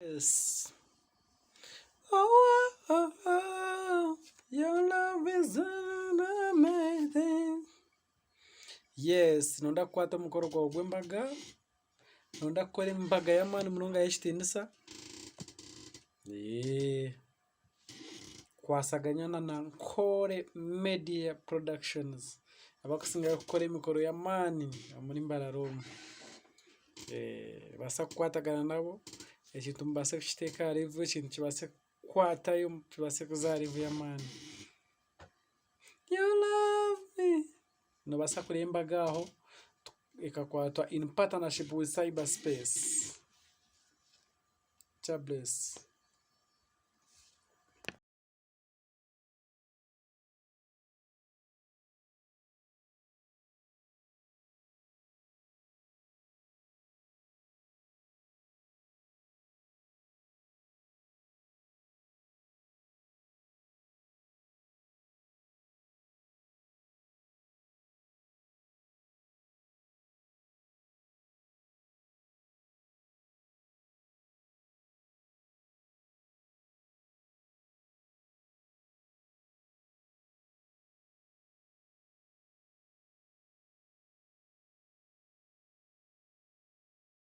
Yes. Oh, oh, oh, your love is amazing. Yes, nonda kukwata mukoro gwawe gw'embaga, nonda kukora embaga y'amaani munonga y'ekitiinisa. Kwasaganya na Nkore Media Productions abakusingayo kukora emikoro y'amaani omuri Mbararoma. Basa kukwatagana nabo ekintu mubase kukiteeka aha level, ekintu kibase kukwatayo kibase kuza aha level y'amaani. You love me. Nobasa kureba embaga aho ekakwatwa in partnership with Cyberspace. God bless.